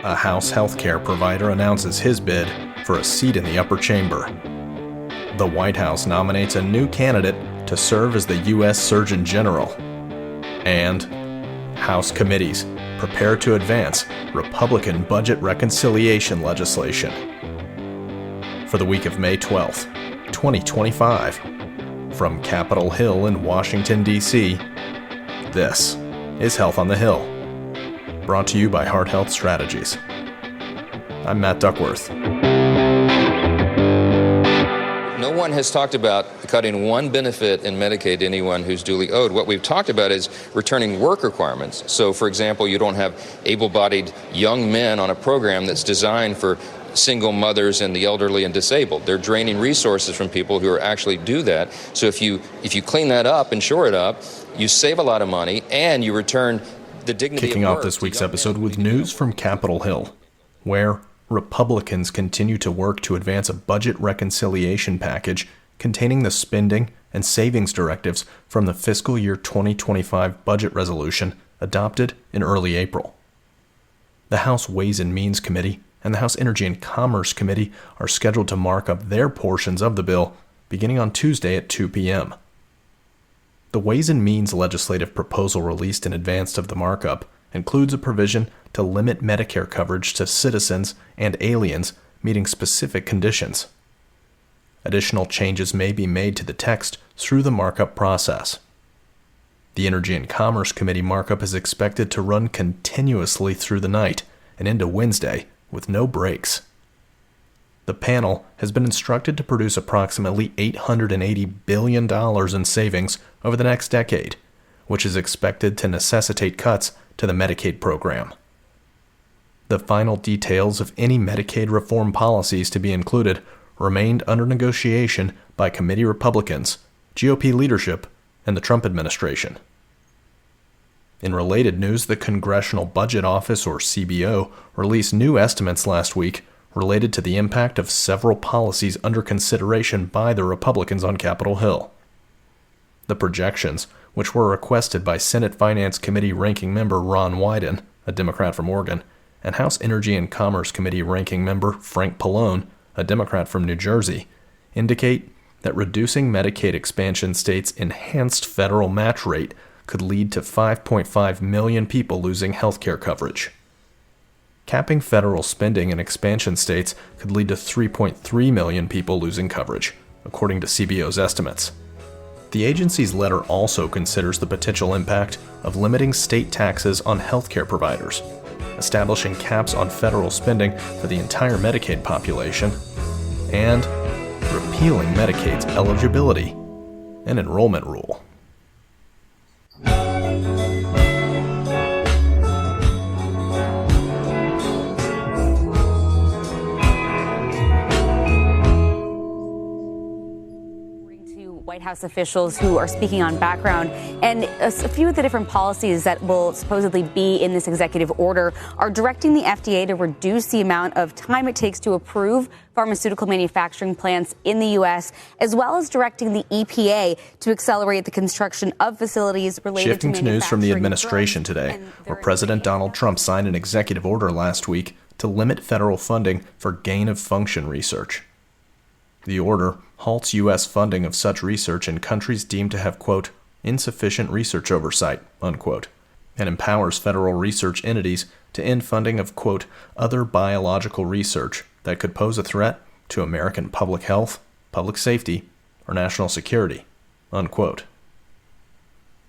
A House healthcare provider announces his bid for a seat in the upper chamber. The White House nominates a new candidate to serve as the U.S. Surgeon General. And House committees prepare to advance Republican budget reconciliation legislation. For the week of May 12th, 2025, from Capitol Hill in Washington, D.C., this is Health on the Hill, brought to you by Heart Health Strategies. I'm Matt Duckworth. No one has talked about cutting one benefit in Medicaid to anyone who's duly owed. What we've talked about is returning work requirements. So, for example, you don't have able-bodied young men on a program that's designed for single mothers and the elderly and disabled. They're draining resources from people who are actually do that. So if you clean that up and shore it up, you save a lot of money and you return the dignity Kicking of work off this week's to young episode men. with news from Capitol Hill, where Republicans continue to work to advance a budget reconciliation package containing the spending and savings directives from the fiscal year 2025 budget resolution adopted in early April. The House Ways and Means Committee and the House Energy and Commerce Committee are scheduled to mark up their portions of the bill beginning on Tuesday at 2 p.m. The Ways and Means legislative proposal released in advance of the markup includes a provision to limit Medicare coverage to citizens and aliens meeting specific conditions. Additional changes may be made to the text through the markup process. The Energy and Commerce Committee markup is expected to run continuously through the night and into Wednesday with no breaks. The panel has been instructed to produce approximately $880 billion in savings over the next decade, which is expected to necessitate cuts to the Medicaid program. The final details of any Medicaid reform policies to be included remained under negotiation by committee Republicans, GOP leadership, and the Trump administration. In related news, the Congressional Budget Office, or CBO, released new estimates last week related to the impact of several policies under consideration by the Republicans on Capitol Hill. The projections, which were requested by Senate Finance Committee Ranking Member Ron Wyden, a Democrat from Oregon, and House Energy and Commerce Committee Ranking Member Frank Pallone, a Democrat from New Jersey, indicate that reducing Medicaid expansion states' enhanced federal match rate could lead to 5.5 million people losing health care coverage. Capping federal spending in expansion states could lead to 3.3 million people losing coverage, according to CBO's estimates. The agency's letter also considers the potential impact of limiting state taxes on healthcare providers, establishing caps on federal spending for the entire Medicaid population, and repealing Medicaid's eligibility and enrollment rule. White House officials who are speaking on background, and a few of the different policies that will supposedly be in this executive order are directing the FDA to reduce the amount of time it takes to approve pharmaceutical manufacturing plants in the U.S., as well as directing the EPA to accelerate the construction of facilities related Shifting to news from the administration today, where President Donald Trump signed an executive order last week to limit federal funding for gain-of-function research. The order halts U.S. funding of such research in countries deemed to have, quote, insufficient research oversight, unquote, and empowers federal research entities to end funding of, quote, other biological research that could pose a threat to American public health, public safety, or national security, unquote.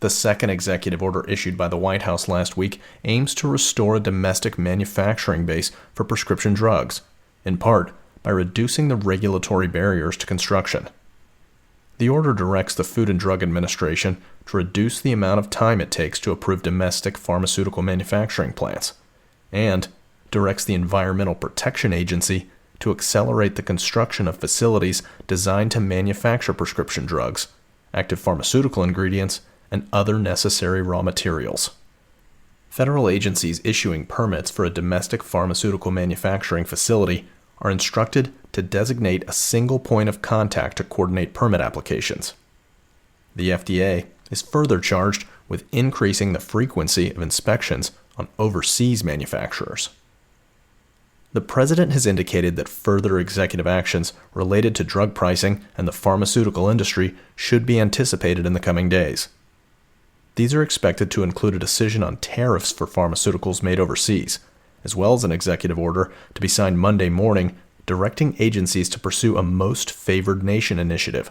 The second executive order issued by the White House last week aims to restore a domestic manufacturing base for prescription drugs, in part by reducing the regulatory barriers to construction. The order directs the Food and Drug Administration to reduce the amount of time it takes to approve domestic pharmaceutical manufacturing plants, and directs the Environmental Protection Agency to accelerate the construction of facilities designed to manufacture prescription drugs, active pharmaceutical ingredients, and other necessary raw materials. Federal agencies issuing permits for a domestic pharmaceutical manufacturing facility are instructed to designate a single point of contact to coordinate permit applications. The FDA is further charged with increasing the frequency of inspections on overseas manufacturers. The president has indicated that further executive actions related to drug pricing and the pharmaceutical industry should be anticipated in the coming days. These are expected to include a decision on tariffs for pharmaceuticals made overseas, as well as an executive order to be signed Monday morning directing agencies to pursue a most favored nation initiative,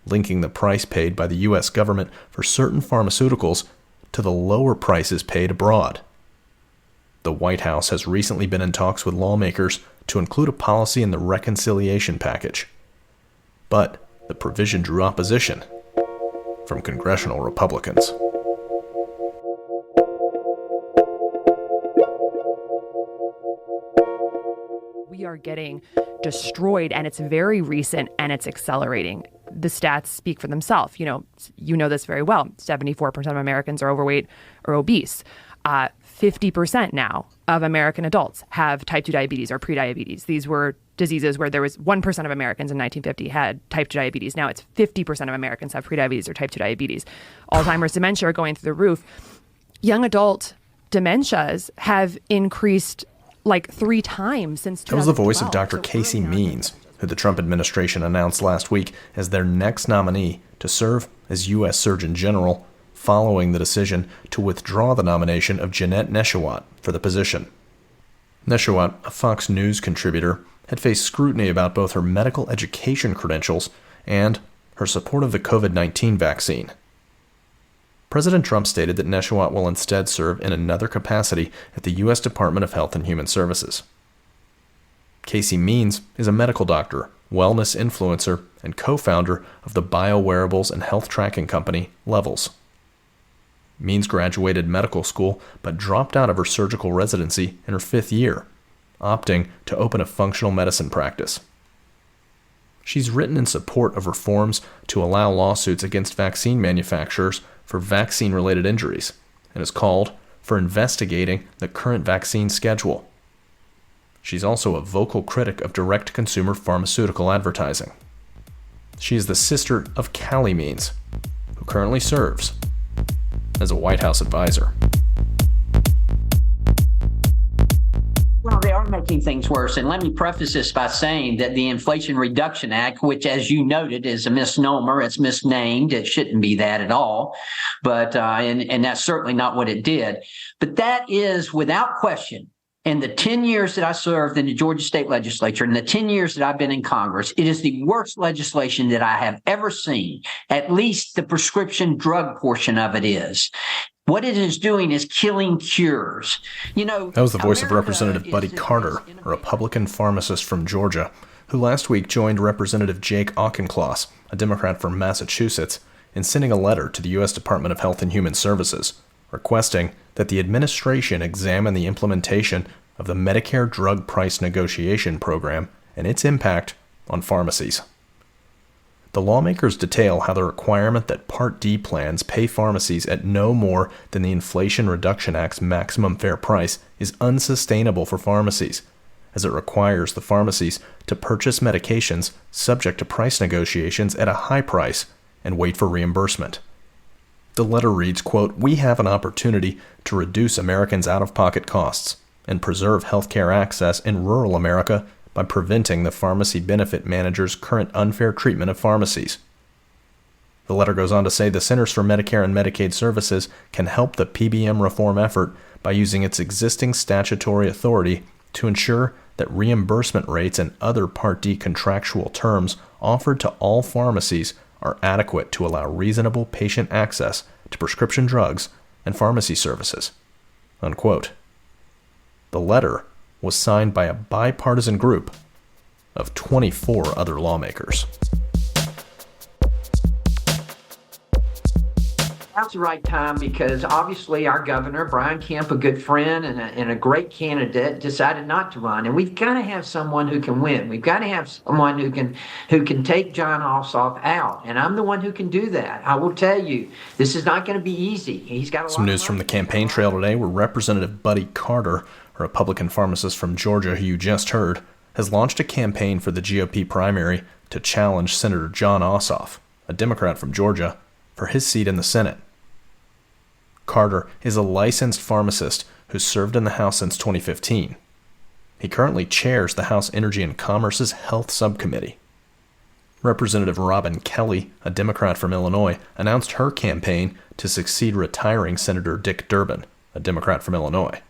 linking the price paid by the U.S. government for certain pharmaceuticals to the lower prices paid abroad. The White House has recently been in talks with lawmakers to include a policy in the reconciliation package. But the provision drew opposition from congressional Republicans. We are getting destroyed, and it's very recent, and it's accelerating. The stats speak for themselves. You know this very well. 74% of Americans are overweight or obese. 50% now of American adults have type 2 diabetes or prediabetes. These were diseases where there was 1% of Americans in 1950 had type 2 diabetes. Now it's 50% of Americans have prediabetes or type 2 diabetes. Alzheimer's dementia are going through the roof. Young adult dementias have increased like 3 times since 2012. That was the voice of Dr. Casey Means, who the Trump administration announced last week as their next nominee to serve as U.S. Surgeon General, following the decision to withdraw the nomination of Jeanette Neshawat for the position. Neshawat, a Fox News contributor, had faced scrutiny about both her medical education credentials and her support of the COVID-19 vaccine. President Trump stated that Neshawat will instead serve in another capacity at the U.S. Department of Health and Human Services. Casey Means is a medical doctor, wellness influencer, and co-founder of the biowearables and health tracking company Levels. Means graduated medical school but dropped out of her surgical residency in her 5th year, opting to open a functional medicine practice. She's written in support of reforms to allow lawsuits against vaccine manufacturers for vaccine-related injuries and has called for investigating the current vaccine schedule. She's also a vocal critic of direct-to-consumer pharmaceutical advertising. She is the sister of Callie Means, who currently serves as a White House advisor. Well, they are making things worse. And let me preface this by saying that the Inflation Reduction Act, which, as you noted, is a misnomer, it's misnamed. It shouldn't be that at all. But and that's certainly not what it did. But that is, without question, in the 10 years that I served in the Georgia State Legislature, in the 10 years that I've been in Congress, it is the worst legislation that I have ever seen. At least the prescription drug portion of it is. What it is doing is killing cures. That was the voice of Representative Buddy Carter, a Republican pharmacist from Georgia, who last week joined Representative Jake Auchincloss, a Democrat from Massachusetts, in sending a letter to the U.S. Department of Health and Human Services, requesting that the administration examine the implementation of the Medicare Drug Price Negotiation Program and its impact on pharmacies. The lawmakers detail how the requirement that Part D plans pay pharmacies at no more than the Inflation Reduction Act's maximum fair price is unsustainable for pharmacies, as it requires the pharmacies to purchase medications subject to price negotiations at a high price and wait for reimbursement. The letter reads, quote, "We have an opportunity to reduce Americans' out-of-pocket costs and preserve healthcare access in rural America by preventing the pharmacy benefit manager's current unfair treatment of pharmacies." The letter goes on to say the Centers for Medicare and Medicaid Services can help the PBM reform effort by using its existing statutory authority to ensure that reimbursement rates and other Part D contractual terms offered to all pharmacies are adequate to allow reasonable patient access to prescription drugs and pharmacy services. Unquote. The letter was signed by a bipartisan group of 24 other lawmakers. Now's the right time because obviously our governor, Brian Kemp, a good friend and a great candidate, decided not to run. And we've got to have someone who can win. We've got to have someone who can take Jon Ossoff out. And I'm the one who can do that. I will tell you, this is not going to be easy. He's got a Some news from the campaign trail today where Representative Buddy Carter, a Republican pharmacist from Georgia who you just heard, has launched a campaign for the GOP primary to challenge Senator Jon Ossoff, a Democrat from Georgia, for his seat in the Senate. Carter is a licensed pharmacist who served in the House since 2015. He currently chairs the House Energy and Commerce's Health Subcommittee. Representative Robin Kelly, a Democrat from Illinois, announced her campaign to succeed retiring Senator Dick Durbin, a Democrat from Illinois.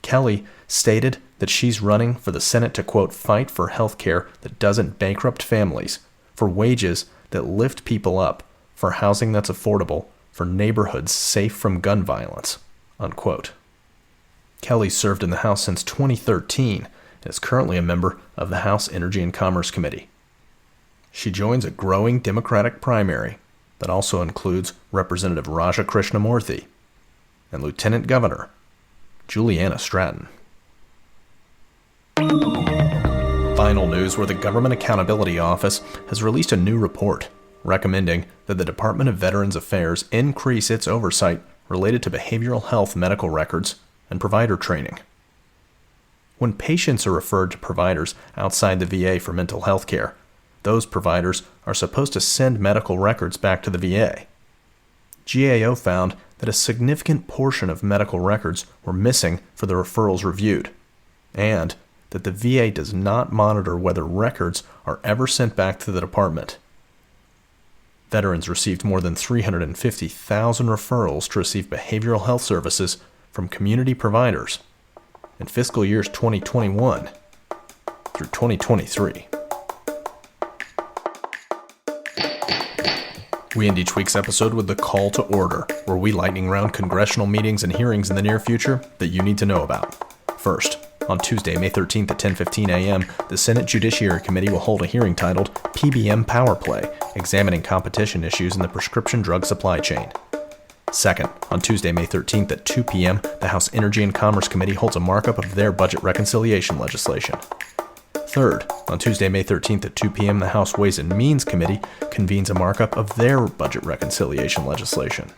Kelly stated that she's running for the Senate to, quote, fight for health care that doesn't bankrupt families, for wages that lift people up, for housing that's affordable, for neighborhoods safe from gun violence, unquote. Kelly served in the House since 2013 and is currently a member of the House Energy and Commerce Committee. She joins a growing Democratic primary that also includes Representative Raja Krishnamurthy and Lieutenant Governor Juliana Stratton. Final news, where the Government Accountability Office has released a new report recommending that the Department of Veterans Affairs increase its oversight related to behavioral health medical records and provider training. When patients are referred to providers outside the VA for mental health care, those providers are supposed to send medical records back to the VA. GAO found that a significant portion of medical records were missing for the referrals reviewed, and that the VA does not monitor whether records are ever sent back to the department. Veterans received more than 350,000 referrals to receive behavioral health services from community providers in fiscal years 2021 through 2023. We end each week's episode with the call to order, where we lightning round congressional meetings and hearings in the near future that you need to know about. First, on Tuesday, May 13th at 10:15 a.m., the Senate Judiciary Committee will hold a hearing titled PBM Power Play, examining competition issues in the prescription drug supply chain. Second, on Tuesday, May 13th at 2 p.m., the House Energy and Commerce Committee holds a markup of their budget reconciliation legislation. Third, on Tuesday, May 13th at 2 p.m., the House Ways and Means Committee convenes a markup of their budget reconciliation legislation.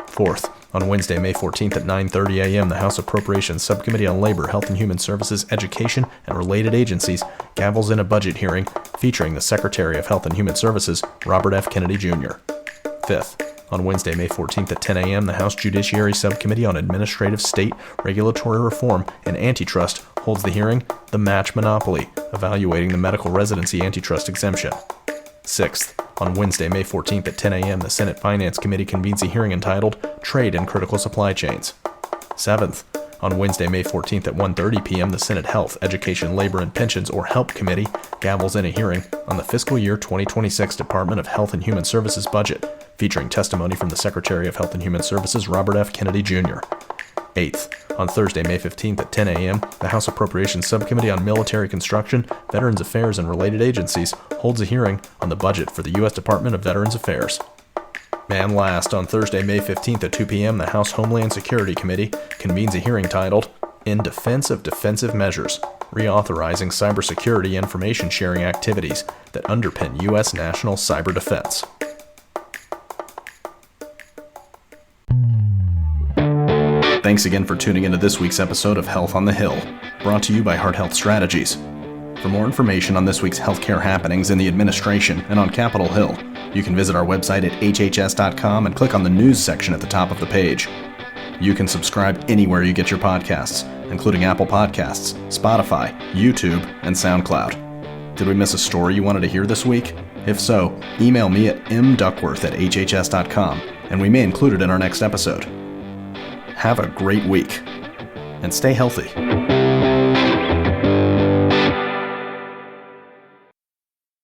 Fourth, on Wednesday, May 14th at 9:30 a.m., the House Appropriations Subcommittee on Labor, Health and Human Services, Education, and Related Agencies gavels in a budget hearing featuring the Secretary of Health and Human Services, Robert F. Kennedy, Jr. Fifth, on Wednesday, May 14th at 10 a.m., the House Judiciary Subcommittee on Administrative, State, Regulatory Reform, and Antitrust holds the hearing, The Match Monopoly, evaluating the medical residency antitrust exemption. Sixth, on Wednesday, May 14th at 10 a.m., the Senate Finance Committee convenes a hearing entitled Trade and Critical Supply Chains. Seventh, on Wednesday, May 14th at 1:30 p.m., the Senate Health, Education, Labor, and Pensions, or HELP Committee, gavels in a hearing on the fiscal year 2026 Department of Health and Human Services budget, featuring testimony from the Secretary of Health and Human Services, Robert F. Kennedy, Jr. Eighth, on Thursday, May 15th at 10 a.m., the House Appropriations Subcommittee on Military Construction, Veterans Affairs, and Related Agencies holds a hearing on the budget for the U.S. Department of Veterans Affairs. And last, on Thursday, May 15th at 2 p.m., the House Homeland Security Committee convenes a hearing titled In Defense of Defensive Measures, Reauthorizing Cybersecurity Information Sharing Activities that Underpin U.S. National Cyber Defense. Thanks again for tuning into this week's episode of Health on the Hill, brought to you by Heart Health Strategies. For more information on this week's healthcare happenings in the administration and on Capitol Hill, you can visit our website at hhs.com and click on the news section at the top of the page. You can subscribe anywhere you get your podcasts, including Apple Podcasts, Spotify, YouTube, and SoundCloud. Did we miss a story you wanted to hear this week? If so, email me at mduckworth@hhs.com, and we may include it in our next episode. Have a great week, and stay healthy.